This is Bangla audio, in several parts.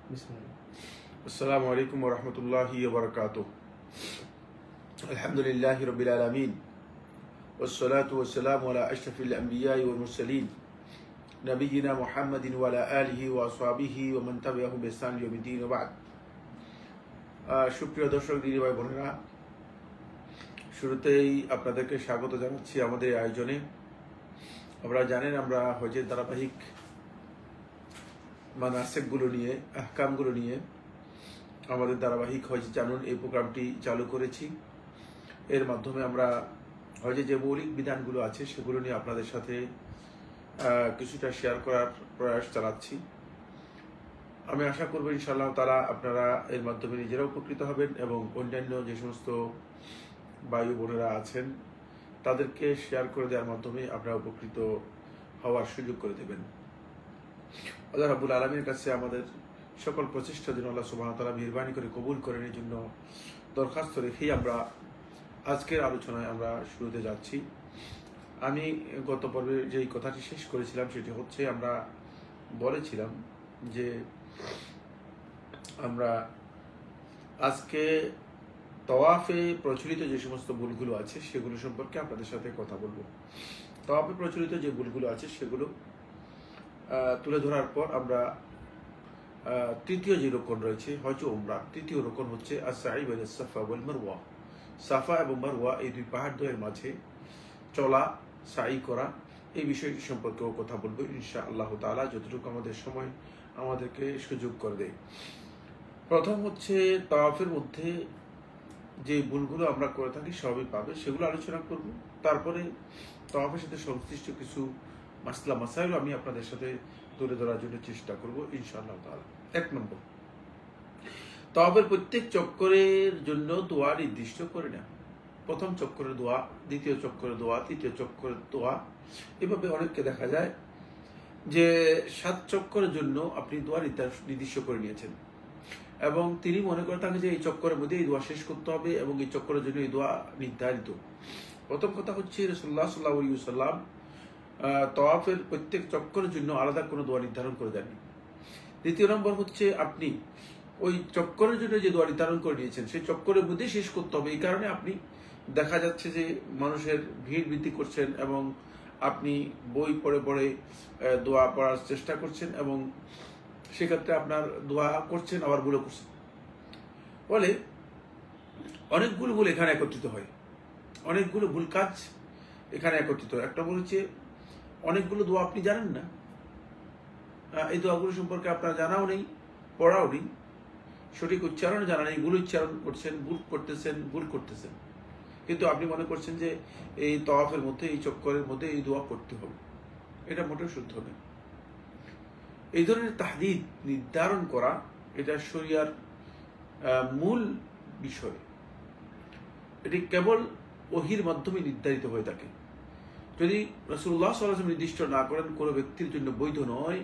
আসসালামু আলাইকুম ওয়া রাহমাতুল্লাহি ওয়া বারাকাতুহু। আলহামদুলিল্লাহি রাব্বিল আলামিন ওয়াসসালাতু ওয়াসসালামু আলা আশরাফিল আমবিয়াই ওয়াল মুরসালিন নবিয়িনা মুহাম্মাদিন ওয়া আলা আলিহি ওয়া আসহাবিহি ওয়া মান তাবিআহুম বিইহসান ইলা ইয়াউমিদ্দিন ওয়া বা'দ। সুপ্রিয় দর্শক দিদি ভাই বোনেরা, শুরুতেই আপনাদেরকে স্বাগত জানাচ্ছি আমাদের আয়োজনে। আপনারা জানেন আমরা হজের ধারাবাহিক মানাসিকগুলো নিয়ে, আহকামগুলো নিয়ে আমাদের ধারাবাহিক হজ জানুন এই প্রোগ্রামটি চালু করেছি। এর মাধ্যমে আমরা হজে যে মৌলিক বিধানগুলো আছে সেগুলো নিয়ে আপনাদের সাথে কিছুটা শেয়ার করার প্রয়াস চালাচ্ছি। আমি আশা করব ইনশাআল্লাহ তাআলা আপনারা এর মাধ্যমে নিজেরা উপকৃত হবেন এবং অন্যান্য যে সমস্ত ভাই বোনেরা আছেন তাদেরকে শেয়ার করে দেওয়ার মাধ্যমে আপনারা উপকৃত হওয়ার সুযোগ করে দেবেন। আল্লাহ রাব্বুল আলামিনের কাছে আমাদের সকল প্রচেষ্টা যেন আল্লাহ সুবহানাহু ওয়া তাআলা মেহেরবানি করে কবুল করেন, এই জন্য দরখাস্ত রেখেই আমরা আজকের আলোচনায় আমরা শুরুতে যাচ্ছি। আমি গত পর্বে যেই কথাটি শেষ করেছিলাম সেটি হচ্ছে, আমরা বলেছিলাম যে আমরা আজকে তওয়াফে প্রচলিত যে সমস্ত ভুলগুলো আছে সেগুলো সম্পর্কে আপনাদের সাথে কথা বলবো। তওয়াফে প্রচলিত যে ভুলগুলো আছে সেগুলো তুলে ধরার পর আমরা তৃতীয় যে রোকন রয়েছে হজ ও উমরা, তৃতীয় রোকন হচ্ছে আস-সাই বাইনা সাফা ওয়াল মারওয়া, সাফা এবং মারওয়া এই দুই পাহাড় দ্বয়ের মাঝে চলা, সাই করা, এই বিষয়টি সম্পর্কেও কথা বলবো ইনশাআল্লাহ তাআলা, যতটুকু আমাদের সময় আমাদেরকে সুযোগ করে দেয়। প্রথম হচ্ছে তাওয়াফের মধ্যে যে ভুলগুলো আমরা করে থাকি সবই পাবে, সেগুলো আলোচনা করব। তারপরে তাওয়াফের সাথে সংশ্লিষ্ট কিছু মাসলা মাসাইল আমি আপনাদের সাথে তুলে ধরার জন্য চেষ্টা করব ইনশাআল্লাহ তাআলা। 1 নম্বর, তাওয়াফের প্রত্যেক চক্করের জন্য দোয়া নির্দিষ্ট করে না। প্রথম চক্করের দোয়া, দ্বিতীয় চক্করের দোয়া, তৃতীয় চক্করের দোয়া, এভাবে অনেককে দেখা যায় যে 7 চক্করের জন্য আপনি দোয়া নির্দিষ্ট করে নিয়েছেন এবং তিনি মনে করে থাকেন যে এই চক্করের মধ্যে এই দোয়া শেষ করতে হবে এবং এই চক্করের জন্য এই দোয়া নির্ধারিত। প্রথম কথা হচ্ছে রাসূলুল্লাহ সাল্লাল্লাহু আলাইহি ওয়াসাল্লাম তাওয়াফের প্রত্যেক চক্করের জন্য আলাদা কোনো দোয়া নির্ধারণ করে দেননি। দ্বিতীয় নম্বর হচ্ছে, আপনি ওই চক্করের জন্য যে দোয়া নির্ধারণ করে নিয়েছেন সেই চক্করের মধ্যেই শেষ করতে হবে। এই কারণে আপনি দেখা যাচ্ছে যে মানুষের ভিড় বৃদ্ধি করছেন এবং আপনি বই পড়ে পড়ে দোয়া পড়ার চেষ্টা করছেন এবং সেক্ষেত্রে আপনার দোয়া করছেন আবার ভুলও করছেন, ফলে অনেকগুলো ভুল এখানে একত্রিত হয়, অনেকগুলো ভুল কাজ এখানে একত্রিত হয়। একটা নম্বর হচ্ছে, অনেকগুলো দোয়া আপনি জানেন না, এই দোয়াগুলো সম্পর্কে আপনার জানাও নেই, পড়াও নেই, সঠিক উচ্চারণ জানা নেই, ভুল উচ্চারণ করছেন, ভুল করতেছেন, কিন্তু আপনি মনে করছেন যে এই তাওয়াফের মধ্যে, এই চক্করের মধ্যে এই দোয়া পড়তে হবে। এটা মোটেও শুদ্ধ নয়। এই ধরনের তাহদিদ নির্ধারণ করা এটা শরিয়ার মূল বিষয়। এটি কেবল ওহীর মাধ্যমে নির্ধারিত হয়ে থাকে। যদি রাসূলুল্লাহ সাল্লাল্লাহু আলাইহি ওয়াসাল্লাম নির্দিষ্ট না করেন, কোনো ব্যক্তির জন্য বৈধ নয়।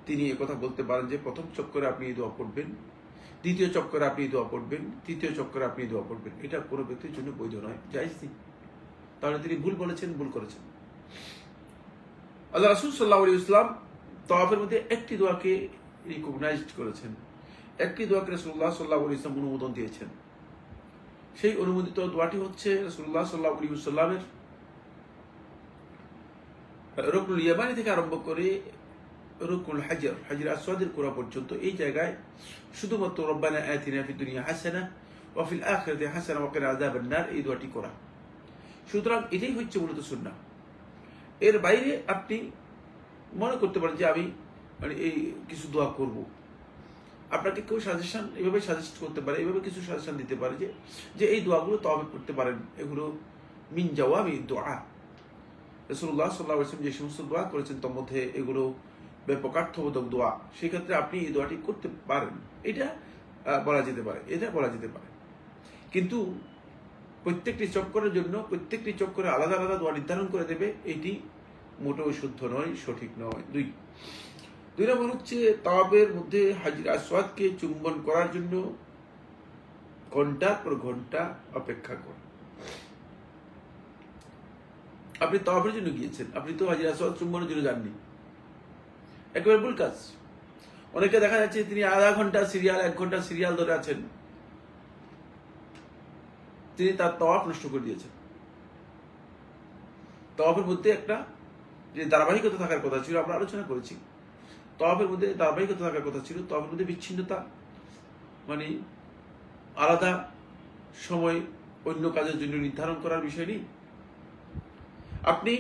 তিনি একথা বলতে পারেন যে প্রথম চক্করে আপনি এই দোয়া পড়বেন, দ্বিতীয় চক্করে আপনি দোয়া পড়বেন, তৃতীয় চক্করে আপনি দোয়া পড়বেন। এটা কোনো ব্যক্তির জন্য বৈধ নয়, জায়েজ নেই। তাহলে তিনি ভুল বলেছেন, ভুল করেছেন। আল্লাহ রাসূল সাল্লাল্লাহু আলাইহি ওয়াসাল্লাম তাওয়াফের মধ্যে একটি দোয়াকে রিকগনাইজড করেছেন, একটি দোয়াকে রাসূলুল্লাহ সাল্লাল্লাহু আলাইহি ওয়াসাল্লাম অনুমোদন দিয়েছেন। সেই অনুমোদিত দোয়াটি হচ্ছে রাসূলুল্লাহ সাল্লাল্লাহু আলাইহি ওয়াসাল্লামের রুকনুল ইয়ামানি থেকে আরম্ভ করে রুকনুল হাজর আসওয়াদের কোরা পর্যন্ত এই জায়গায় শুধুমাত্র রব্বানা আতিনা ফিদ দুনিয়া হাসানা ওয়া ফিল আখিরাতি হাসানা ওয়া কিনা আযাবান নার এই দোয়াটি করা। সুতরাং এটাই হচ্ছে মূলত সুন্নাহ। এর বাইরে আপনি মনে করতে পারেন যে আমি এই কিছু দোয়া করব, আপনাকে কেউ সাজেশন এভাবে সাজেস্ট করতে পারে, এভাবে কিছু সাজেশন দিতে পারে যে এই দোয়াগুলো তওয়াফে করতে পারেন, এগুলো মিন জাওয়ামি দোয়া। রাসূলুল্লাহ সাল্লাল্লাহু আলাইহি ওয়াসাল্লাম যে সমস্ত দোয়া করেছেন তার মধ্যে এগুলো ব্যাপকার্থবোধক দোয়া, সেক্ষেত্রে আপনি এই দোয়াটি করতে পারেন, এটা বলা যেতে পারে। কিন্তু প্রত্যেকটি চক্করের জন্য প্রত্যেকটি চক্করে আলাদা আলাদা দোয়া নির্ধারণ করে দেবে, এটি মোটেও শুদ্ধ নয়, সঠিক নয়। দুই নম্বর হচ্ছে, তাওয়াফের মধ্যে হাজর আসওয়াদকে চুম্বন করার জন্য ঘন্টার পর ঘন্টা অপেক্ষা করা। আপনি তাওয়াফের জন্য গিয়েছেন, আপনি তো হাজর আসওয়াদ চুম্বনের জন্য যাননি, একেবারে ভুল কাজ। অনেকে দেখা যাচ্ছে তিনি আধা ঘন্টা সিরিয়াল 1 ঘন্টা সিরিয়াল ধরে আছেন, তিনি তার তওয়াফ নষ্ট করে দিয়েছেন। তওয়াফের মধ্যে একটা যে ধারাবাহিকতা থাকার কথা ছিল, আমরা আলোচনা করেছি, তওয়াফের মধ্যে ধারাবাহিকতা থাকার কথা ছিল, তওয়াফের মধ্যে বিচ্ছিন্নতা মানে আলাদা সময় অন্য কাজের জন্য নির্ধারণ করার বিষয় নেই। আপনি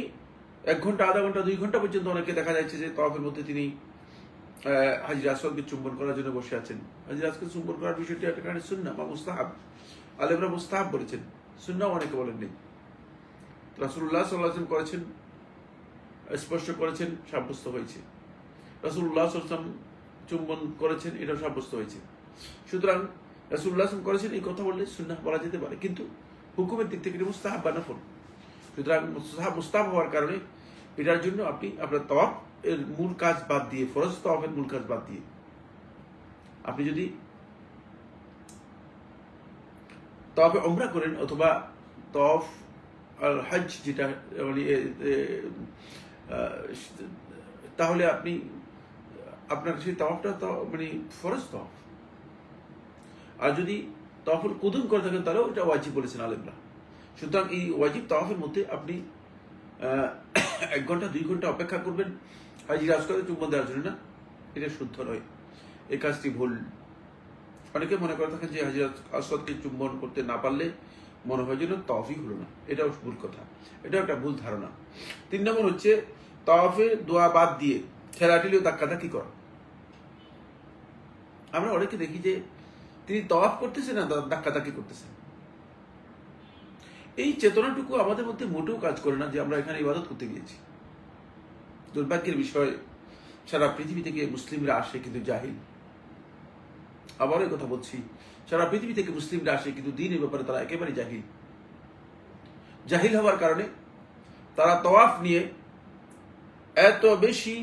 1 ঘন্টা, আধা ঘন্টা, 2 ঘন্টা পর্যন্ত অনেকে দেখা যাচ্ছে যে তওয়াফের মধ্যে তিনি হাজির আসওয়াদকে চুম্বন করার জন্য বসে আছেন। হাজির আসওয়াদকে চুম্বন করার বিষয়টি একটা কারণে সুন্নাহ বা মুস্তাহাব, আলেমরা মুস্তাহাব বলেছেন, সুন্নাহ অনেকে বলেন নেই। রাসূলুল্লাহ সাল্লাল্লাহু আলাইহি ওয়াসাল্লাম করেছেন, স্পষ্ট করেছেন, সাব্যস্ত হয়েছে। রাসূলুল্লাহ সাল্লাল্লাহু আলাইহি ওয়াসাল্লাম চুম্বন করেছেন, এটাও সাব্যস্ত হয়েছে। সুতরাং রাসূলুল্লাহ সাল্লাল্লাহু আলাইহি ওয়াসাল্লাম করেছেন, এই কথা বললে সুন্নাহ বলা যেতে পারে, কিন্তু হুকুমের দিক থেকে মুস্তাহাব বা নফল। সুতরাং মুস্তাহাব হওয়ার কারণে এটার জন্য আপনি আপনার তওয়াফ এর মূল কাজ বাদ দিয়ে, ফরজ তওয়াফের মূল কাজ বাদ দিয়ে আপনি যদি তওয়াফে উমরা করেন অথবা তওয়াফ আর হজ যেটা মানে তাহলে আপনি আপনার সেই তওয়াফটা তো মানে ফরজ তওয়াফ। আর যদি তওয়াফুল কুদুম করে থাকেন তাহলেও এটা ওয়াজিব বলেছেন আলেমরা। সুতরাং এই ওয়াজিব তওয়াফের মধ্যে আপনি 1 ঘন্টা 2 ঘন্টা অপেক্ষা করবেন হাজির আসওয়াদকে চুম্বন দেওয়ার জন্য, না, এটা শুদ্ধ নয়, এই কাজটি ভুল। অনেকে মনে করে থাকেন যে হাজির আসওয়াদকে চুম্বন করতে না পারলে মনে হয় যেন তওয়াফই হলো না, এটাও ভুল কথা, এটাও একটা ভুল ধারণা। 3 নম্বর হচ্ছে তওয়াফে দোয়া বাদ দিয়ে ঠেলাঠেলি ও ধাক্কাধাক্কি করা। আমরা অনেকে দেখি যে তিনি তওয়াফ করতেছেন না ধাক্কাধাক্কি করতেছেন। এই চেতনাটুকু আমাদের মধ্যে মোটেও কাজ করে না যে আমরা এখানে ইবাদত করতে গিয়েছি। দুর্ভাগ্যের বিষয়, সারা পৃথিবী থেকে মুসলিমরা আসে কিন্তু জাহিল। আবার এই কথা বলছি, সারা পৃথিবী থেকে মুসলিমরা আসে কিন্তু দ্বীনের ব্যাপারে তারা একেবারে জাহিল। জাহিল হওয়ার কারণে তারা তওয়াফ নিয়ে এত বেশি,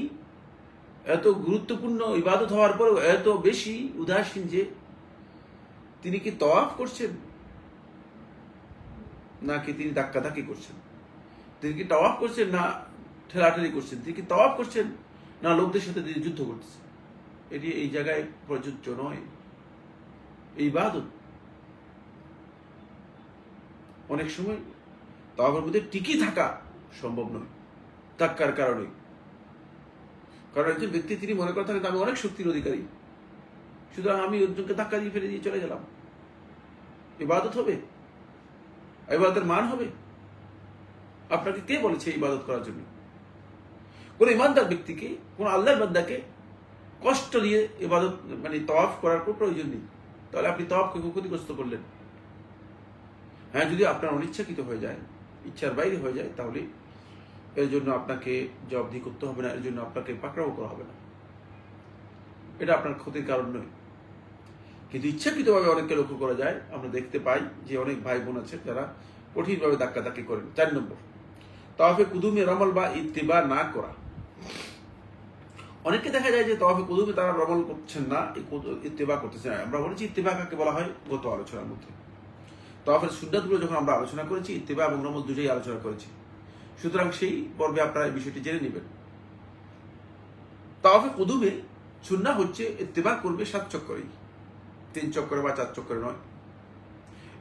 এত গুরুত্বপূর্ণ ইবাদত হওয়ার পরেও এত বেশি উদাসীন যে তিনি কি তওয়াফ করছেন নাকি তিনি ধাক্কাধাক্কি করছেন, তিনি কি তওয়াফ করছেন না ঠেলাঠেলি করছেন, তিনি কি তওয়াফ করছেন না লোকদের সাথে তিনি যুদ্ধ করতেছেন। এটি এই জায়গায় প্রযোজ্য নয়। এই ইবাদত অনেক সময় তওয়াফের মধ্যে টিকে থাকা সম্ভব নয় ধাক্কার কারণে। কারণ একজন ব্যক্তি তিনি মনে করে থাকেন আমি অনেক শক্তির অধিকারী, সুতরাং আমি একজনকে ধাক্কা দিয়ে ফেলে দিয়ে চলে গেলাম, ইবাদত হবে? ইবাদতের মান হবে? আপনাকে কে বলেছে ইবাদত করার জন্য? কোন ইমানদার ব্যক্তিকে, কোন আল্লাহর বান্দাকে কষ্ট দিয়ে ইবাদত মানে তওয়াফ করার কোনো প্রয়োজন নেই। তাহলে আপনি তওয়াফকে ক্ষতিগ্রস্ত করলেন। হ্যাঁ, যদি আপনার অনিচ্ছাকৃত হয়ে যায়, ইচ্ছার বাইরে হয়ে যায়, তাহলে এর জন্য আপনাকে জবাবদিহি করতে হবে না, এর জন্য আপনাকে পাকড়াও করা হবে না, এটা আপনার ক্ষতির কারণ নয়। কিন্তু ইচ্ছাকৃতভাবে অনেককে লক্ষ্য করা যায়, আমরা দেখতে পাই যে অনেক ভাই বোন আছে যারা কঠিনভাবে ধাক্কাধাক্কি করেন। 4 নম্বর, তাওয়াফে কুদুমে রমল বা ইত্তিবা না করা। অনেককে দেখা যায় যে তাওয়াফে কুদুমে তারা রমল করছেন না, ইত্তিবা করতেছেন। আমরা বলেছি ইত্তিবা কাকে বলা হয় গত আলোচনার মধ্যে। তাওয়াফের সুন্নাতগুলো যখন আমরা আলোচনা করেছি, ইত্তিবা এবং রমল দুটোই আলোচনা করেছি। সুতরাং সেই পর্বে আপনারা এই বিষয়টি জেনে নেবেন। তাওয়াফে কুদুমে সুন্নাহ হচ্ছে ইত্তিবা করবে 7 চক্করেই, 3 চক্করে বা 4 চক্করে নয়।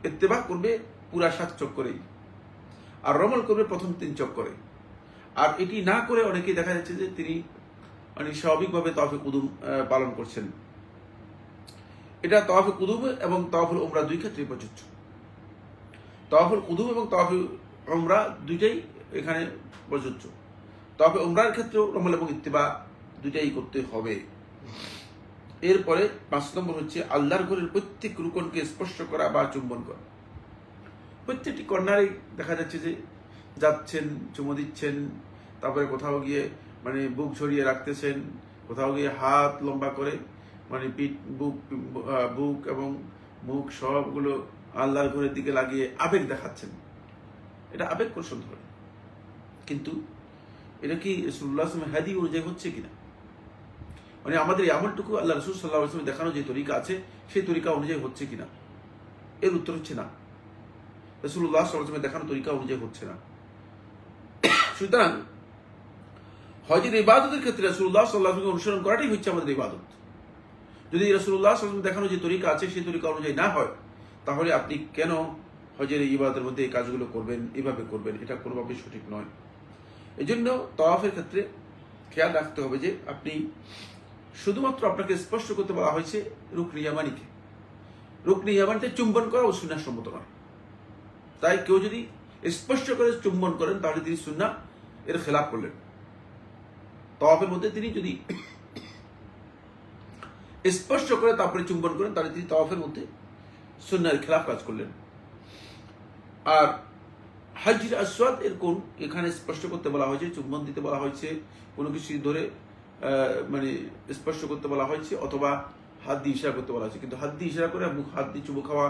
ইত্তিবা করবে পুরা 7 চক্করেই, আর রমল করবে প্রথম 3 চক্করে। আর এটি না করে অনেকেই দেখা যাচ্ছে যে তিনি মানে স্বাভাবিকভাবে তাওয়াফে কুদুম পালন করছেন। এটা তাওয়াফে কুদুম এবং তাওয়াফুল উমরা 2 ক্ষেত্রেই প্রযোজ্য। তাওয়াফুল কুদুম এবং তাওয়াফুল উমরা দুইটাই এখানে প্রযোজ্য। তাওয়াফে উমরার ক্ষেত্রেও রমল এবং ইত্তিবা দুইটাই করতে হবে। এরপরে 5 নম্বর হচ্ছে আল্লাহর ঘরের প্রত্যেক রুকনকে স্পর্শ করা বা চুম্বন করা। প্রত্যেকটি কর্নারে দেখা যাচ্ছে যে যাচ্ছেন, চুমো দিচ্ছেন, তারপরে কোথাও গিয়ে মানে বুক ঝরিয়ে রাখতেছেন, কোথাও গিয়ে হাত লম্বা করে মানে পিঠ, বুক এবং মুখ সবগুলো আল্লাহর ঘরের দিকে লাগিয়ে আবেগ দেখাচ্ছেন। এটা আবেগ পোষণ ধরে, কিন্তু এটা কি রাসূলুল্লাহ সাল্লাল্লাহু আলাইহি ওয়াসাল্লাম হাদী অনুযায়ী হচ্ছে কিনা? মানে আমাদের এই আমলটুকু আল্লাহ রাসূল সাল্লাল্লাহু আলাইহি ওয়াসাল্লাম দেখানো যে তরিকা আছে সেই তরিকা অনুযায়ী হচ্ছে কিনা? এর উত্তর হচ্ছে না, রাসূলুল্লাহ সাল্লাল্লাহু আলাইহি ওয়াসাল্লাম দেখানো তরিকা অনুযায়ী হচ্ছে না। সুতরাং হজের ইবাদতের ক্ষেত্রে রাসূলুল্লাহ সাল্লাল্লাহু আলাইহি ওয়াসাল্লাম অনুসরণ করাটাই হচ্ছে আমাদের ইবাদত। যদি রাসূলুল্লাহ সাল্লাল্লাহু আলাইহি ওয়াসাল্লাম দেখানো যে তরিকা আছে সেই তরিকা অনুযায়ী না হয়, তাহলে আপনি কেন হজের ইবাদতের মধ্যে এই কাজগুলো করবেন, এভাবে করবেন? এটা কোনোভাবেই সঠিক নয়। এই জন্য তাওয়াফের ক্ষেত্রে খেয়াল রাখতে হবে যে আপনি শুধুমাত্র আপনাকে স্পর্শ করতে বলা হয়েছে রুকনে ইয়ামানিকে। রুকনে ইয়ামানিতে চুম্বন করা ও সুন্নাহ সম্মত নয়। তাই কেউ যদি স্পর্শ করে চুম্বন করেন তাহলে তিনি সুন্নাহ এর খেলাফ করলেন। তাওয়াফের মধ্যে তিনি যদি স্পর্শ করে তারপরে চুম্বন করেন তাহলে তিনি তাওয়াফের মধ্যে সুন্নাহর খেলাফ কাজ করলেন। আর হাজরে আসওয়াদ এর কোন এখানে স্পর্শ করতে বলা হয়েছে, চুম্বন দিতে বলা হয়েছে, কোনো কিছু ধরে মানে স্পর্শ করতে বলা হয়েছে, অথবা হাত দিয়ে ইশারা করতে বলা হয়েছে। কিন্তু হাত দিয়ে ইশারা করে মুখ হাত দিয়ে চুমু খাওয়া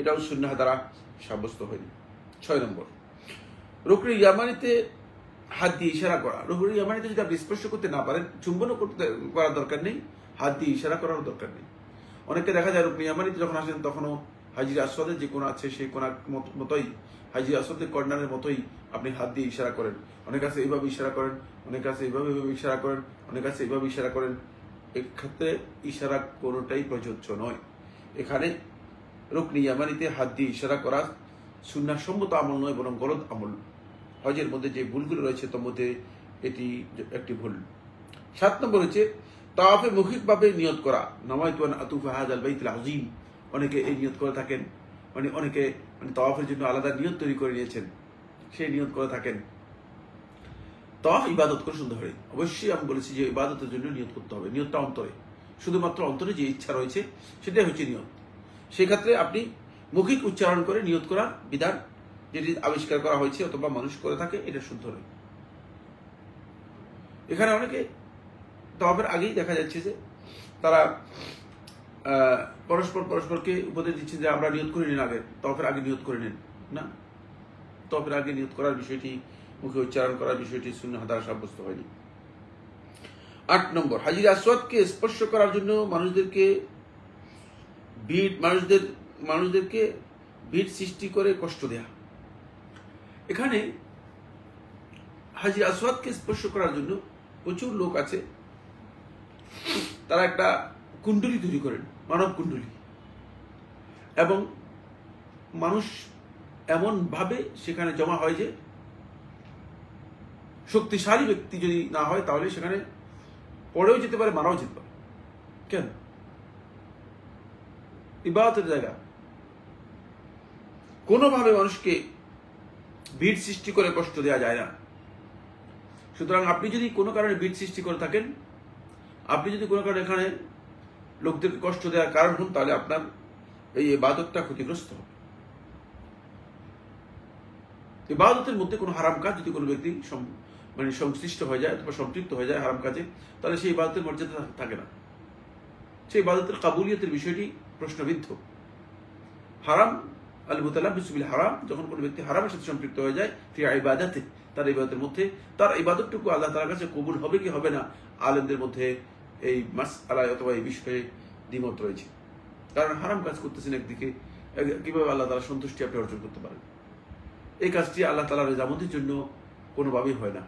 এটাও সুন্নাহ দ্বারা সাব্যস্ত হয়নি। 6 নম্বর, রুকনে ইয়ামানিতে হাত দিয়ে ইশারা করা। রুকনে ইয়ামানিতে যদি আপনি স্পর্শ করতে না পারেন, চুম্বনও করার দরকার নেই, হাত দিয়ে ইশারা করার দরকার নেই। অনেকে দেখা যায় রুকনে ইয়ামানিতে যখন আসেন তখনও হাজরে আসওয়াদের যে কোণা আছে সেই কোণার মতোই, হাজরে আসওয়াদের কর্নারের মতোই আপনি হাত দিয়ে ইশারা করেন। অনেক আছে এইভাবে ইশারা করেন, অনেক আছে এইভাবে ইশারা করেন, অনেক আছে এইভাবে ইশারা করেন। এক্ষেত্রে ইশারা কোনোটাই প্রযোজ্য নয়। এখানে রুকনে ইয়ামানিতে হাত দিয়ে ইশারা করা সুন্নাহ সম্মত আমল নয়, বরং গলদ আমল। হজের মধ্যে যে ভুলগুলো রয়েছে তার মধ্যে এটি একটি ভুল। 7 নম্বর হচ্ছে তাওয়াফে মৌখিকভাবে নিয়ত করা, নাওয়াইতু আন আতুফা হাযাল বাইতুল আযীম। অনেকে এই নিয়ত করে থাকেন, অনেকে তাওয়াফের জন্য আলাদা নিয়ত তৈরি করে নিয়েছেন, সেই নিয়ত করে থাকেন। তাওয়াফ ইবাদত করে সুন্দর হয়। অবশ্যই আমি বলেছি যে ইবাদতের জন্য নিয়ত করতে হবে। নিয়তটা অন্তরে, শুধুমাত্র অন্তরে যে ইচ্ছা রয়েছে সেটাই হচ্ছে নিয়ত। সেক্ষেত্রে আপনি মৌখিক উচ্চারণ করে নিয়ত করার বিধান যেটি আবিষ্কার করা হয়েছে অথবা মানুষ করে থাকে, এটা শুদ্ধ নয়। এখানে অনেকে তাওয়াফের আগেই দেখা যাচ্ছে যে তারা পরস্পরকে উপদেশ দিচ্ছেন যে আমরা নিয়ত করে নিন, আগে তাওয়াফের আগে নিয়ত করে নিন। না, তাওয়াফের আগে নিয়ত করার বিষয়টি, মুখে উচ্চারণ করার বিষয়টি সুন্নাহ দ্বারা সাব্যস্ত হয়নি। 8 নম্বর, হাজরে আসওয়াদকে স্পর্শ করার জন্য মানুষদেরকে ভিড় সৃষ্টি করে কষ্ট দেয়া। এখানে হাজরে আসওয়াদকে স্পর্শ করার জন্য প্রচুর লোক আছে, তারা একটা কুণ্ডলী তৈরি করেন, মানব কুণ্ডলী, এবং মানুষ এমন ভাবে সেখানে জমা হয় যে শক্তিশালী ব্যক্তি যদি না হয় তাহলে সেখানে পড়েও যেতে পারে, মারাও যেতে পারে। কেন? ইবাদতের জায়গা, কোনোভাবে মানুষকে ভিড় সৃষ্টি করে কষ্ট দেওয়া যায় না। সুতরাং আপনি যদি কোনো কারণে ভিড় সৃষ্টি করে থাকেন, আপনি যদি কোনো কারণে এখানে লোকদেরকে কষ্ট দেওয়ার কারণ হন, তাহলে আপনার এই ইবাদতটা ক্ষতিগ্রস্ত হবে। ইবাদতের মধ্যে কোনো হারাম কাজ যদি কোনো ব্যক্তি সংশ্লিষ্ট হয়ে যায় অথবা সম্পৃক্ত হয়ে যায় হারাম কাজে, তাহলে সেই ইবাদতের মর্যাদা থাকে না, সেই ইবাদতের কাবুলিয়তের বিষয়টি প্রশ্নবিদ্ধ। হারাম আল মুতালাব্বিসু বিল হারাম, যখন কোনো ব্যক্তি হারামের সাথে সম্পৃক্ত হয়ে যায় ফি ইবাদাতে, তার ইবাদতের মধ্যে তার ইবাদতটুকু আল্লাহ তাআলার কাছে কবুল হবে কি হবে না, আলেমদের মধ্যে এই মাসআলায় অথবা এই বিষয়ে দ্বিমত রয়েছে। কারণ হারাম কাজ করতেছেন একদিকে, কিভাবে আল্লাহ তাআলার সন্তুষ্টি আপনি অর্জন করতে পারেন? এই কাজটি আল্লাহ তাআলার রেজামন্দির জন্য কোনোভাবেই হয় না।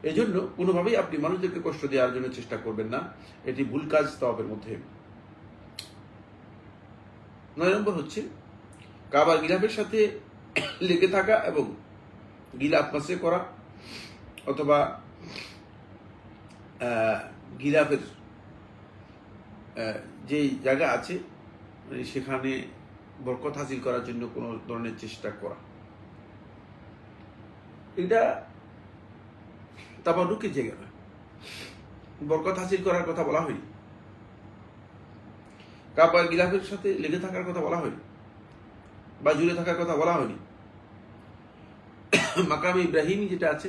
এই জন্য কোনোভাবেই আপনি মানুষদেরকে কষ্ট দেওয়ার জন্য চেষ্টা করবেন না, এটি ভুল কাজ তাওয়াফের মধ্যে। 9 নম্বর হচ্ছে কাবার গিলাফের সাথে লেগে থাকা এবং গিলাফ মাসে করা, অথবা গিলাফের যে জায়গা আছে সেখানে বরকত হাসিল করার জন্য কোনো ধরনের চেষ্টা করা, এটা তাবারুকের জায়গা নয়। বরকত হাসিল করার কথা বলা হয়নি, কাবার গিলাফের সাথে লেগে থাকার কথা বলা হয়নি, বা জুড়ে থাকার কথা বলা হয়নি। মাকামে ইব্রাহিম যেটা আছে,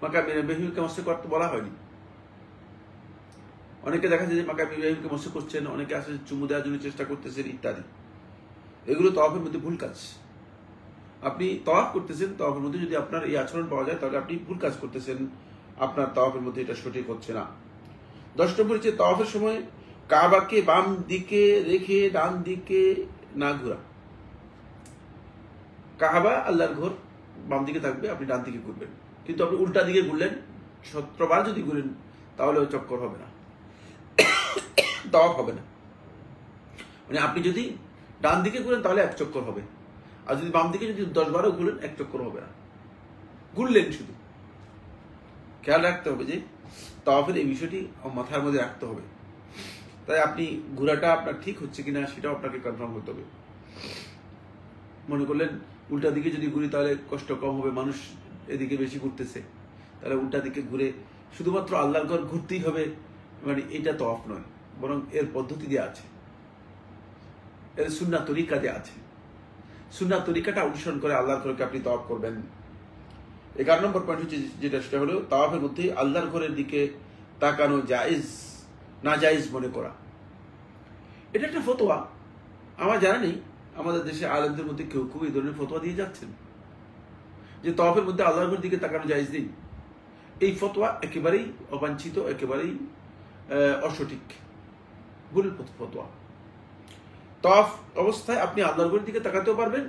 মাকামে ইব্রাহিমকে মস্ত করতে বলা হয়নি। অনেকে দেখা যায় যে মাকামে ইব্রাহিমকে মস্ত করছেন, অনেকে আসলে চুমু দেওয়ার জন্য চেষ্টা করতেছেন ইত্যাদি। এগুলো তাওয়াফের মধ্যে ভুল কাজ। আপনি তাওয়াফ করতেছেন, তাওয়াফের মধ্যে যদি আপনার এই আচরণ পাওয়া যায় তাহলে আপনি ভুল কাজ করতেছেন, আপনার তাওয়াফের মধ্যে এটা সঠিক হচ্ছে না। 10 নম্বর হচ্ছে তাওয়াফের সময় কাবাকে বাম দিকে রেখে ডান দিকে না ঘোরা। কাবা আল্লাহর ঘর, বাম দিকে থাকবে, আপনি ডান দিকে ঘুরবেন। কিন্তু আপনি উল্টা দিকে ঘুরলেন, 17 বার যদি ঘুরেন তাহলে ওই চক্কর হবে না। তাওয়াফ হবে না। মানে আপনি যদি ডান দিকে ঘুরেন তাহলে 1 চক্কর হবে, আর যদি বাম দিকে যদি 10-12 ঘুরেন 1 চক্কর হবে না, ঘুরলেন শুধু। খেয়াল রাখতে হবে যে তাওয়াফের এই বিষয়টি মাথার মধ্যে রাখতে হবে। তাই আপনি ঘোরাটা আপনার ঠিক হচ্ছে কিনা সেটাও আপনাকে কনফার্ম করতে হবে। মনে করলেন উল্টা দিকে যদি ঘুরি তাহলে কষ্ট কম হবে, মানুষ এদিকে বেশি ঘুরতেছে, তাহলে উল্টা দিকে ঘুরে শুধুমাত্র আল্লাহর ঘর ঘুরতেই হবে, মানে এটা তাওয়াফ নয়, বরং এর পদ্ধতি দিয়ে আছে, এর সুন্নাহ তরিকা দিয়ে আছে। সুন্নাহ তরিকাটা অনুসরণ করে আল্লাহর ঘরকে আপনি তাওয়াফ করবেন। 11 নম্বর পয়েন্ট হচ্ছে যেটা, সেটা হলো তাওয়াফের মধ্যে আল্লাহর ঘরের দিকে তাকানো জায়েজ না জায়েজ মনে করা। এটা একটা ফতোয়া, আমার জানা নেই আমাদের দেশে আলেমদের মধ্যে কেউ কেউ এই ধরনের ফতোয়া দিয়ে যাচ্ছেন যে তাওয়াফের মধ্যে আল্লাহর ঘরের দিকে তাকানো জায়েজ নেই। এই ফতোয়া একেবারেই অবাঞ্ছিত, একেবারেই অসঠিক, ভুল ফতোয়া। তাওয়াফ অবস্থায় আপনি আল্লাহর ঘরের দিকে তাকাতেও পারবেন।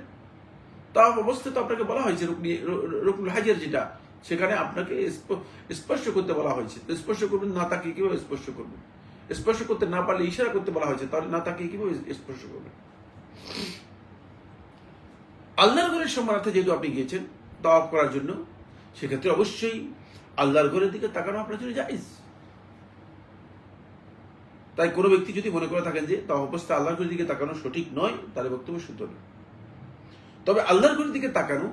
তাওয়াফ অবস্থায় তো আপনাকে বলা হয়েছে রুকনুল হাজের যেটা, সেখানে আপনাকে স্পর্শ করতে বলা হয়েছে। স্পর্শ করবেন, না তাকিয়ে কিভাবে স্পর্শ করবেন? স্পর্শ করতে না পারলে ইশারা করতে বলা হয়েছে, তাহলে না তাকিয়ে কিভাবে স্পর্শ করবেন? আল্লাহর ঘরের সম্মানার্থে যেহেতু আপনি গিয়েছেন তাওয়াফ করার জন্য, সেক্ষেত্রে অবশ্যই আল্লাহর ঘরের দিকে তাকানো আপনার জন্য জায়েজ। তাই কোনো ব্যক্তি যদি মনে করে থাকেন যে তাওয়াফ অবস্থায় আল্লাহর ঘরের দিকে তাকানো সঠিক নয়, তাহলে বক্তব্য শুদ্ধ নয়। তবে আল্লাহর ঘরের দিকে তাকানো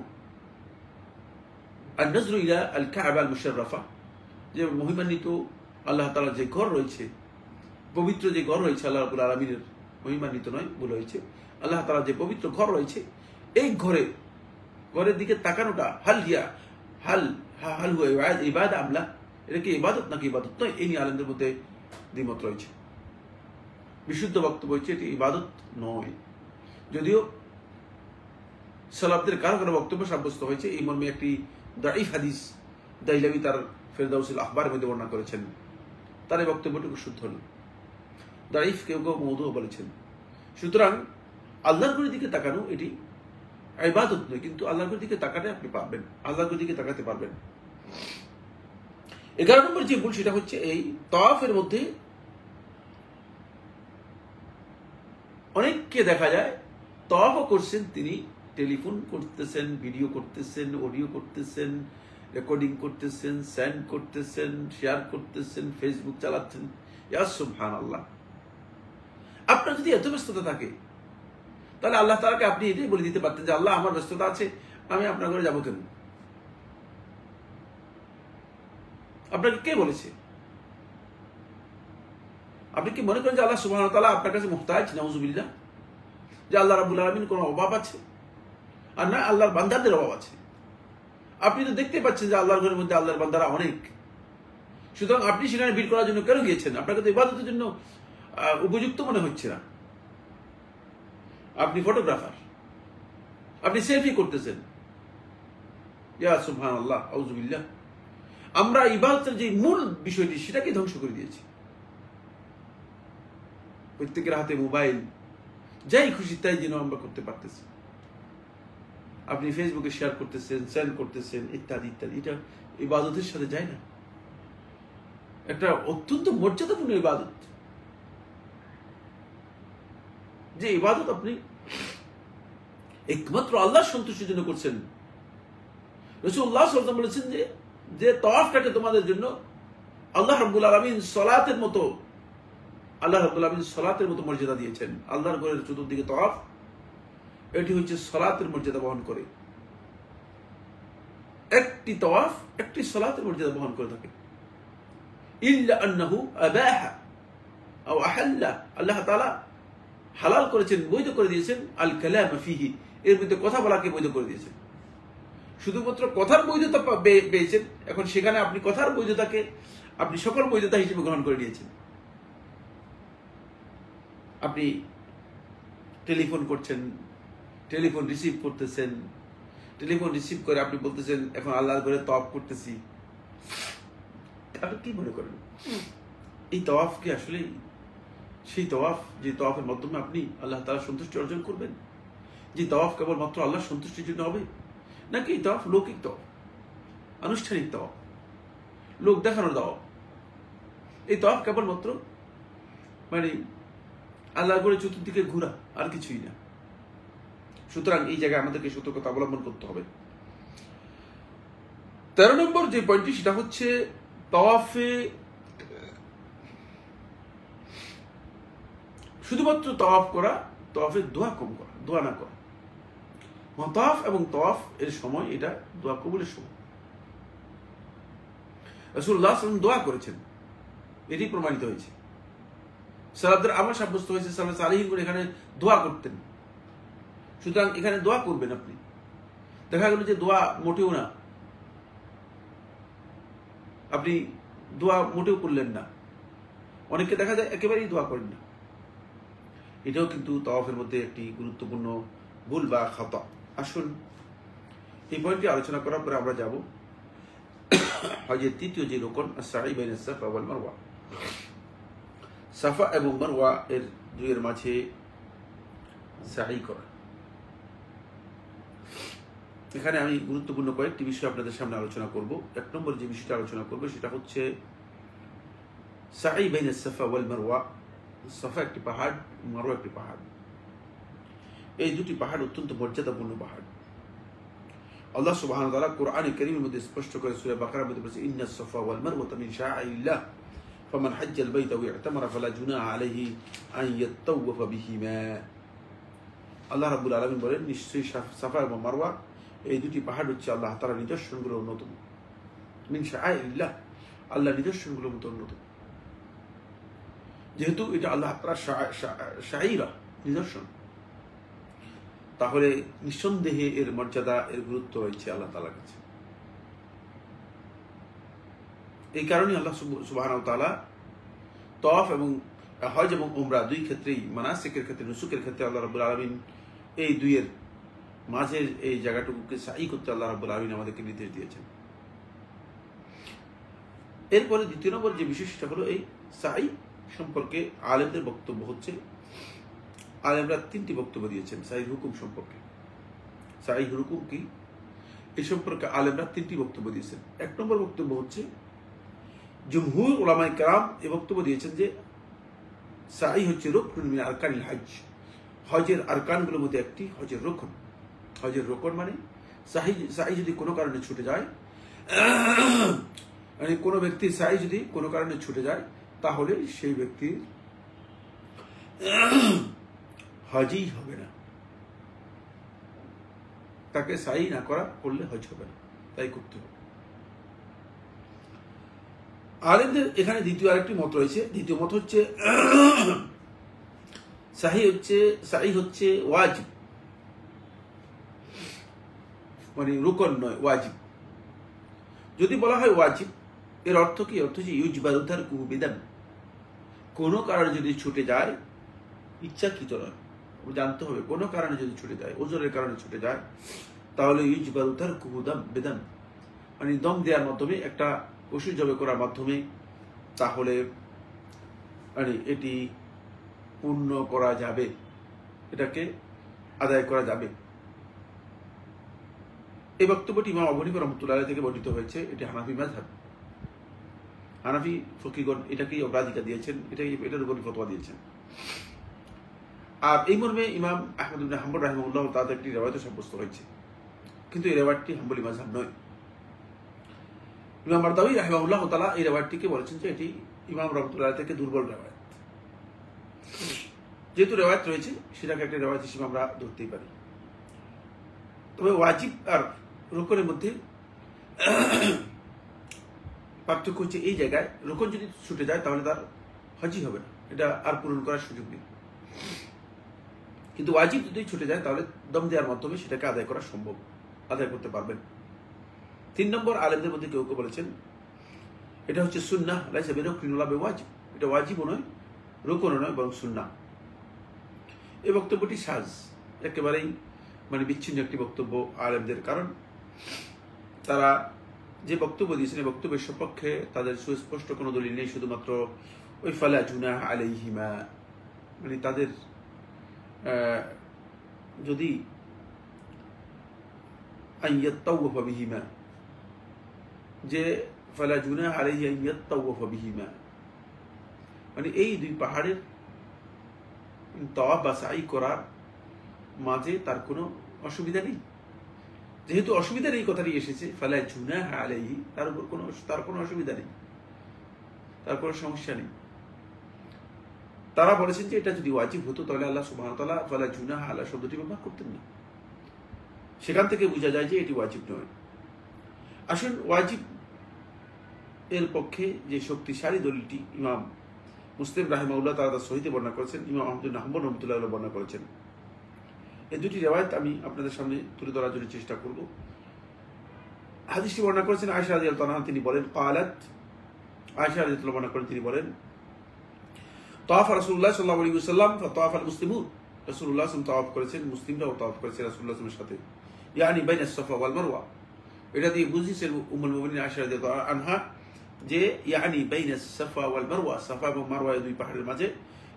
আর নজরু ইলা আল কাবা আল মুশাররাফা, যে মহিমান্বিত আল্লাহ তাআলার যে ঘর রয়েছে, পবিত্র যে ঘর রয়েছে, আল্লাহ রাব্বুল আলামিনের, মহিমান্বিত নয় ভুল হয়েছে, আল্লাহ তাআলার যে পবিত্র ঘর রয়েছে, এই ঘরের দিকে তাকানোটা হাল হুয়া ইবাদা আমলা, এটা কি ইবাদত নাকি ইবাদত নয়, এই নিয়ে আলেমদের মধ্যে দ্বিমত রয়েছে। বিশুদ্ধ বক্তব্য হচ্ছে এটি ইবাদত নয়, যদিও সালাফদের কারো কারো বক্তব্য সাব্যস্ত হয়েছে এই মর্মে। একটি দাঈফ হাদিস দাইলাবি তার ফেরদাউসুল আখবারের মধ্যে বর্ণনা করেছেন, তার এই বক্তব্যটুকু শুদ্ধ নয়, দাঈফ, কেউ কেউ মওদুও বলেছেন। সুতরাং আল্লাহর ঘরের দিকে তাকানো এটি ইবাদত নয়, কিন্তু আল্লাহর ঘরের দিকে তাকাতে আপনি পারবেন, আল্লাহর ঘরের দিকে তাকাতে পারবেন। 11 নম্বর যে ভুল সেটা হচ্ছে এই তাওয়াফের মধ্যে অনেককে দেখা যায় তাওয়াফও করছেন, তিনি টেলিফোন করতেছেন, ভিডিও করতেছেন, অডিও করতেছেন, রেকর্ডিং করতেছেন, সেন্ড করতেছেন, শেয়ার করতেছেন, ফেসবুক চালাচ্ছেন। ইয়া সুবহানাল্লাহ, আপনার যদি এত ব্যস্ততা থাকে তাহলে আল্লাহ তাআলাকে আপনি এটাই বলে দিতে পারতেন যে আল্লাহ আমার ব্যস্ততা আছে, আমি আপনার ঘরে যাবো কেন? আপনাকে কে বলেছে? আপনি কি মনে করেন যে আল্লাহ সুবহানাহু ওয়া তাআলা আপনার কাছে মুহতাজ? নাউযুবিল্লাহ, যে আল্লাহ রাব্বুল আলামিন কোনো অভাব আছে? আর না, আল্লাহর বান্দাদের অভাব আছে। আপনি তো দেখতে পাচ্ছেন যে আল্লাহর ঘরের মধ্যে আল্লাহর বান্দারা অনেক, সুতরাং আপনি সেখানে ভিড় করার জন্য কেন গিয়েছেন? আপনাকে তো ইবাদতের জন্য উপযুক্ত মনে হচ্ছে না। আপনি ফটোগ্রাফার, আপনি সেলফি করতেছেন। ইয়া সুবহানাল্লাহ, আউযুবিল্লাহ। আমরা ইবাদতের যে মূল বিষয়টি সেটাকে ধ্বংস করে দিয়েছি। প্রত্যেকের হাতে মোবাইল, যাই খুশি তাই যেন আমরা করতে পারতেছি। আপনি ফেসবুকে শেয়ার করতেছেন, সেন্ড করতেছেন, ইত্যাদি ইত্যাদি। এটা ইবাদতের সাথে যায় না, একটা অত্যন্ত মর্যাদাপূর্ণ ইবাদত, যে ইবাদত আপনি একমাত্র আল্লাহর সন্তুষ্টির জন্য করছেন। রাসূলুল্লাহ সাল্লাল্লাহু আলাইহি ওয়াসাল্লাম বলেছেন যে তাওয়াফটাকে তোমাদের জন্য আল্লাহ রাব্বুল আলামিন সালাতের মতো, আল্লাহ রাব্বুল আলামিন সালাতের মতো মর্যাদা দিয়েছেন। আল্লাহর ঘরের চতুর্দিকে তাওয়াফ, এটি হচ্ছে সালাতের মর্যাদা বহন করে। একটি তাওয়াফ একটি সালাতের মর্যাদা বহন করে থাকে। ইল্লা আন্নাহু আবাহা আও আহাল্লা, আল্লাহ তাআলা হালাল করেছেন, বৈধ করে দিয়েছেন, আল কালাম ফিহি, এর মধ্যে কথা বলাকে বৈধ করে দিয়েছেন। শুধুমাত্র কথার বৈধতা পেয়েছেন, এখন সেখানে আপনি কথার বৈধতাকে আপনি সকল বৈধতা হিসেবে গ্রহণ করে নিয়েছেন। আপনি টেলিফোন করছেন, টেলিফোন রিসিভ করতেছেন, টেলিফোন রিসিভ করে আপনি বলতেছেন এখন আল্লাহর ঘরে তাওয়াফ করতেছি। আপনি কি মনে করেন এই তাওয়াফ কি আসলে সেই তাওয়াফ যে তাওয়াফের মাধ্যমে আপনি আল্লাহ তাআলার সন্তুষ্টি অর্জন করবেন, যে তাওয়াফ কেবলমাত্র আল্লাহর সন্তুষ্টির জন্য হবে, নাকি এই তাওয়াফ লৌকিক তাওয়াফ, আনুষ্ঠানিক তাওয়াফ, লোক দেখানোর তাওয়াফ? এই তাওয়াফ কেবলমাত্র মানে আল্লাহর ঘরে চতুর্দিকে ঘোরা, আর কিছুই না। সুতরাং এই জায়গায় আমাদেরকে সতর্কতা অবলম্বন করতে হবে। 13 নম্বর যে পয়েন্টটি সেটা হচ্ছে তাওয়াফে শুধুমাত্র তাওয়াফ করা, তাওয়াফে দোয়া কম করা, দোয়া না করা। তাওয়াফ এবং তাওয়াফ এর সময় এটা দোয়া কবুলের সময়। রাসূলুল্লাহ সাল্লাল্লাহু আলাইহি ওয়াসাল্লাম দোয়া করেছেন, এটি প্রমাণিত হয়েছে। সালাফদের আমল সাব্যস্ত হয়েছে, সালাফ সালেহীনগণ এখানে দোয়া করতেন। সুতরাং এখানে দোয়া করবেন আপনি। দেখা গেল যে দোয়া মোটেও না, আপনি দোয়া মোটেও করলেন না। অনেককে দেখা যায় একেবারেই দোয়া করেন না। এটাও কিন্তু তাওয়াফের মধ্যে একটি গুরুত্বপূর্ণ ভুল বা খাতা। আসুন এই পয়েন্টটি আলোচনা করার পরে আমরা যাব হজের তৃতীয় যে রোকন, আস-সাই বাইনা সাফা ওয়াল মারওয়া। সাফা এবং মারওয়া এর দুইয়ের মাঝে সাই করা। এখানে আমি গুরুত্বপূর্ণ কয়েকটি বিষয় আপনাদের সামনে আলোচনা করব। 1 নম্বর যে বিষয়টা আলোচনা করব সেটা হচ্ছে সাই বাইনা সাফা ওয়াল মারওয়া। সাফা একটি পাহাড়, মারওয়া একটি পাহাড়। এই দুটি পাহাড় অত্যন্ত মর্যাদাপূর্ণ পাহাড়। আল্লাহ সুবহানাহু ওয়া তাআলা কোরআনে কারীমের মধ্যে স্পষ্ট করে সূরা বাকারার মধ্যে বলেছেন, ইন্নাস সাফা ওয়াল মারওয়াতা মিন শাআইরিল্লাহ ফামান হাজ্জাল বাইতা ওয়া ইতামারা ফালা জুনাহা আলাইহি আন ইয়াতাওয়াফা বিহিমা। আল্লাহ রাব্বুল আলামিন বলেন, নিশ্চয়ই সাফা এবং মারওয়া এই দুটি পাহাড় হচ্ছে আল্লাহ তাআলার নিদর্শনগুলোর অন্যতম। মিন শাআইরিল্লাহ, আল্লাহর নিদর্শনগুলোর মধ্যে অন্যতম। যেহেতু এটা আল্লাহ তাআলার শাআইরা, নিদর্শন, তাহলে নিঃসন্দেহে এর মর্যাদা, এর গুরুত্ব রয়েছে আল্লাহ তাআলার কাছে। এই কারণে আল্লাহ সুবহানাহু ওয়া তাআলা তাওয়াফ এবং হজ এবং উমরা দুই ক্ষেত্রেই, মানাসিকের ক্ষেত্রে, নুসুকের ক্ষেত্রে আল্লাহ রাব্বুল আলামিন এই দুইয়ের মাঝে এই জায়গাটুকুকে সাই করতে আল্লাহ রাব্বুল আলামিন আমাদেরকে নির্দেশ দিয়েছেন। এরপরে 2 নম্বর যে বিষয় সেটা হলো এই সাই সম্পর্কে আলেমদের বক্তব্য হচ্ছে, আলেমরা 3টি বক্তব্য দিয়েছেন সাইর হুকুম সম্পর্কে। সাইর হুকুম কি এই সম্পর্কে আলেমরা 3টি বক্তব্য দিয়েছেন। 1 নম্বর বক্তব্য হচ্ছে জমহুর উলামায়ে কেরাম এই বক্তব্য দিয়েছেন যে সাই হচ্ছে রুকনুন মিন আরকানিল হজ, হজের আরকানগুলোর মধ্যে একটি, হজের রুকন। হজের রুকন মানে সাই যদি কোনো কারণে ছুটে যায়, মানে কোনো ব্যক্তির সাই যদি কোনো কারণে ছুটে যায়, তাহলে সেই ব্যক্তির হজই হবে না। তাকে সাই না করলে হজ হবে না, তাই করতে হবে। আলেমদের এখানে দ্বিতীয় আরেকটি মত রয়েছে। দ্বিতীয় মত হচ্ছে সাই হচ্ছে ওয়াজিব, মানে রুকন নয়, ওয়াজিব। যদি বলা হয় ওয়াজিব, এর অর্থ কি? অর্থ হচ্ছে ইউজবারু তারকুহু বিদান। কোনো কারণে যদি ছুটে যায়, ইচ্ছাকৃত নয়, জানতে হবে, কোনো কারণে যদি ছুটে যায়, ওজনের কারণে ছুটে যায়, তাহলে ইউজবারু তারকুহু বিদান, মানে দম দেওয়ার মাধ্যমে, একটা পশু জবে করার মাধ্যমে, তাহলে মানে এটি পূর্ণ করা যাবে, এটাকে আদায় করা যাবে। এই বক্তব্যটি ইমাম আবু হানিফা রাহমাতুল্লাহ আলাইহি থেকে বর্ণিত হয়েছে। এটি হানাফি মাযহাব। হানাফি ফকিহগণ এটাকেই অগ্রাধিকার দিয়েছেন, এটার উপর ফতোয়া দিয়েছেন। আর এই মর্মে ইমাম আহমদ ইবনে হাম্বল রাহিমাহুল্লাহ তাআলা একটি রিওয়ায়াত সাব্যস্ত হয়েছে, কিন্তু এই রিওয়ায়াতটি হাম্বলি মাযহাব নয়। ইমাম মারদাউই রাহিমাহুল্লাহ তাআলা এই রিওয়ায়াতটিকে বলেছেন যে এটি ইমাম রাহমাতুল্লাহ থেকে দুর্বল রিওয়ায়াত। যেহেতু রিওয়ায়াত রয়েছে, সেটাকে একটা রিওয়ায়াত হিসেবে আমরা ধরতেই পারি। তবে ওয়াজিব আর রুকনের মধ্যে পার্থক্য হচ্ছে এই জায়গায়, রুকন যদি ছুটে যায় তাহলে তার হজই হবে না, এটা আর পূরণ করার সুযোগ নেই। কিন্তু ওয়াজিব যদি ছুটে যায় তাহলে দম দেওয়ার মাধ্যমে সেটাকে আদায় করা সম্ভব, আদায় করতে পারবেন। 3 নম্বর আলেমদের মধ্যে কেউ কেউ বলেছেন এটা হচ্ছে সুন্নাহ, লাইসা বিরুকনিন ওয়ালা বিওয়াজিব, এটা ওয়াজিবও নয়, রুকনও নয়, বরং সুন্নাহ। এই বক্তব্যটি সাজ, একেবারেই মানে বিচ্ছিন্ন একটি বক্তব্য আলেমদের। কারণ তারা যে বক্তব্য দিয়েছেন, এই বক্তব্যের সপক্ষে তাদের সুস্পষ্ট কোনো দলিল নেই, শুধুমাত্র ওই ফালা জুনাহ আলাইহিমা, মানে তাদের যদি আন ইয়াতাওয়াফা বিহিমা, যে ফালা জুনাহ আলাইহি আন ইয়াতাওয়াফা বিহিমা, মানে এই দুই পাহাড়ের তাওয়াফ বা সাই করার মাঝে তার কোনো অসুবিধা নেই। যেহেতু অসুবিধার এই কথাটি এসেছে, ফালা জুনাহা আলাইহি, তার কোনো অসুবিধা নেই, তার কোনো সমস্যা নেই। তারা বলেছেন যে এটা যদি ওয়াজিব হতো তাহলে আল্লাহ সুবহানাহু ওয়া তাআলা ফালা জুনাহা আলা শব্দটি ব্যবহার করতেন না। সেখান থেকে বোঝা যায় যে এটি ওয়াজিব নয়। আসুন, ওয়াজিব এর পক্ষে যে শক্তিশালী দলিলটি ইমাম মুসলিম রাহিমাহুল্লাহ তাআলা সহিহে বর্ণনা করেছেন, ইমাম আহমদ বিন হাম্বল রাহমাতুল্লাহ আলাইহি বর্ণনা করেছেন। এই দুটি রিওয়ায়াত আমি আপনাদের সামনে তুলে ধরার জন্য চেষ্টা করব। হাদিসটি বর্ণনা করেছেন আয়েশা রাদিয়াল্লাহু আনহা, তিনি বলেন ক্বালাত, আয়েশা রাদিয়াল্লাহু বর্ণনা করেন, তিনি বলেন তাওয়াফ রাসূলুল্লাহ সাল্লাল্লাহু আলাইহি ওয়াসাল্লাম ফাতাওয়াফ আল মুসলিমুন, রাসূলুল্লাহ সাল্লাল্লাহু তাওয়াফ করেছেন, মুসলিমরাও তাওয়াফ করেছে রাসূলুল্লাহ সাল্লাল্লাহু সাথে, ইয়ানি বাইনা সাফা ওয়াল মারওয়া। এটা দিয়ে বুঝিয়েছেন উম্মুল মুমিনিন আয়েশা রাদিয়াল্লাহু আনহা যে ইয়ানি বাইনা সাফা ওয়াল মারওয়া, সাফা এবং মারওয়া এই দুই পাহাড়ের মাঝে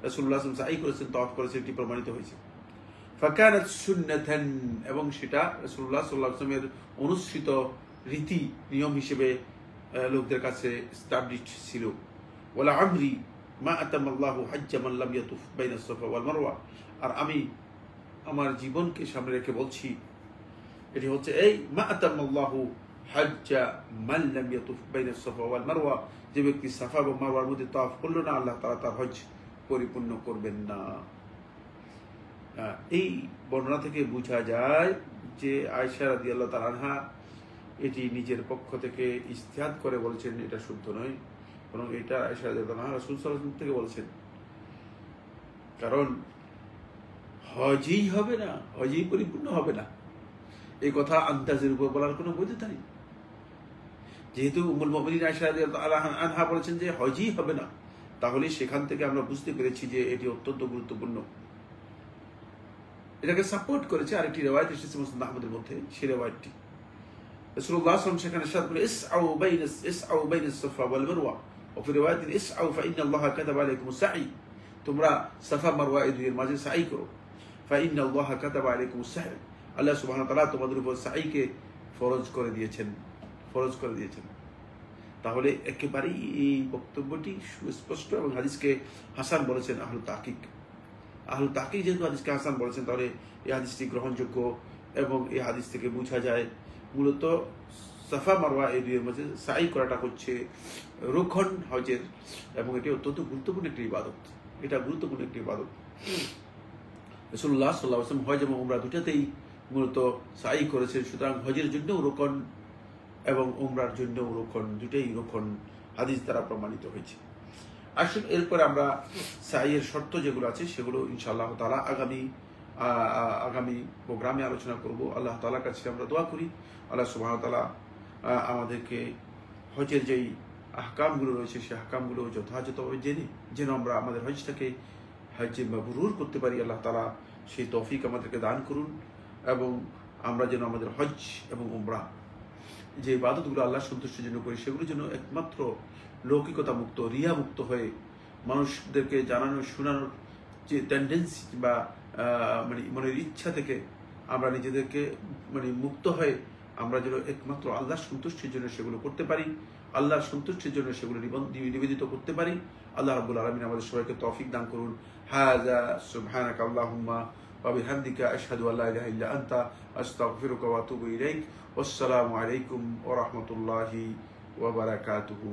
রাসূলুল্লাহ সাল্লাল্লাহু আলাইহি সাই করেছেন, তাওয়াফ করেছেন, এটি প্রমাণিত হয়েছে। ফাকানাত সুন্নাতান, এবং সেটা রাসূলুল্লাহ সাল্লাল্লাহু আলাইহি ওয়াসাল্লামের অনুসৃত রীতি নিয়ম হিসেবে লোকদের কাছে এস্টাবলিশড ছিল। ওয়ালা আমরি মা আতামাল্লাহু হাজ্জা মান লাম ইয়াতুফ বাইনা সাফা ওয়াল মারওয়া, আর আমি আমার জীবনকে সামনে রেখে বলছি, এটি হচ্ছে এই মা আতামাল্লাহু হাজ্জা মান লাম ইয়াতুফ বাইনা সাফা ওয়াল মারওয়া, যে ব্যক্তি সাফা এবং মারওয়ার মধ্যে তাওয়াফ করলো না, আল্লাহ তাআলা তার হজ পরিপূর্ণ করবেন না। এই বর্ণনা থেকে বোঝা যায় যে আয়েশা রাদিয়াল্লাহু তাআলা আনহা এটি নিজের পক্ষ থেকে ইজতিহাদ করে বলছেন, এটা শুদ্ধ নয়, বরং এটা আয়েশা রাদিয়াল্লাহু আনহা রাসূল সাল্লাল্লাহু আলাইহি ওয়াসাল্লাম থেকে বলছেন। কারণ হজই হবে না, হজই পরিপূর্ণ হবে না, এই কথা আন্দাজের উপর বলার কোনো বৈধতা নেই। যেহেতু উম্মুল মুমিনিন আয়েশা রাদিয়াল্লাহু আনহা বলেছেন যে হজই হবে না, তাহলে সেখান থেকে আমরা বুঝতে পেরেছি যে এটি অত্যন্ত গুরুত্বপূর্ণ। এটাকে সাপোর্ট করেছে আরেকটি রিওয়ায়াত এসেছে মুসনাদ আহমদের মধ্যে, সেই রিওয়ায়াতটি রাসূলুল্লাহ সাল্লাল্লাহু আলাইহি ওয়াসাল্লাম সেখানে ইরশাদ করেন ইসআউ বাইনাস সাফা ওয়াল মারওয়া, ও ফি রিওয়ায়াতিন ইসআউ ফা ইন্নাল্লাহা কাতাবা আলাইকুমুস সাই, তোমরা সাফা মারওয়া এই দুইয়ের মাঝে সাই করো। ফা ইন্নাল্লাহা কাতাবা আলাইকুমুস সাই, আল্লাহ সুবহানাহু ওয়া তাআলা তোমাদের উপর সাইকে ফরজ করে দিয়েছেন। তাহলে একেবারেই এই বক্তব্যটি সুস্পষ্ট, এবং হাদিসকে হাসান বলেছেন আহলুত তাহকিক। যেহেতু হাদিসকে হাসান বলেছেন, তাহলে এই হাদিসটি গ্রহণযোগ্য, এবং এই হাদিস থেকে বোঝা যায় মূলত সাফা মারওয়া এই দুইয়ের মাঝে সাই করাটা হচ্ছে রুকন হজের, এবং এটি অত্যন্ত গুরুত্বপূর্ণ একটি ইবাদত। রাসূলুল্লাহ সাল্লাল্লাহু আলাইহি ওয়াসাল্লাম হজ এবং উমরা দুটাতেই মূলত সাই করেছেন, সুতরাং হজের জন্য রুকন এবং উমরার জন্য রুকন, দুটাই রুকন হাদিস দ্বারা প্রমাণিত হয়েছে। আসুন, এরপরে আমরা সাইয়ের শর্ত যেগুলো আছে সেগুলো ইনশাআল্লাহ তাআলা আগামী প্রোগ্রামে আলোচনা করব। আল্লাহ তাআলার কাছে আমরা দোয়া করি আল্লাহ সুবহানাহু ওয়া তাআলা আমাদেরকে হজের যেই আহকামগুলো রয়েছে সেই আহকামগুলো যথাযথভাবে জেনে যেন আমরা আমাদের হজটাকে হজ্জে মাবরুর করতে পারি। আল্লাহ তাআলা সেই তৌফিক আমাদেরকে দান করুন, এবং আমরা যেন আমাদের হজ এবং উমরা যে ইবাদতগুলো আল্লাহ সন্তুষ্টির জন্য করি সেগুলো যেন একমাত্র লৌকিকতা মুক্ত, রিয়া মুক্ত হয়ে মানুষদেরকে জানানো শোনানোর যে টেন্ডেন্সি বা মনের ইচ্ছা থেকে আমরা নিজেদেরকে মুক্ত হয়ে আমরা যেন একমাত্র আল্লাহর সন্তুষ্টির জন্য সেগুলো করতে পারি, আল্লাহর সন্তুষ্টির জন্য সেগুলো নিবেদিত করতে পারি। আল্লাহ রাব্বুল আলামিন আমাদের সবাইকে তৌফিক দান করুন। হাযা সুবহানাকা আল্লাহুম্মা ওয়া বিহামদিকা আশহাদু আল্লা ইলাহা ইল্লা আনতা আস্তাগফিরুকা ওয়া আতুবু ইলাইক। ওয়াসসালামু আলাইকুম ওয়া রাহমাতুল্লাহি ওয়া বারাকাতুহু।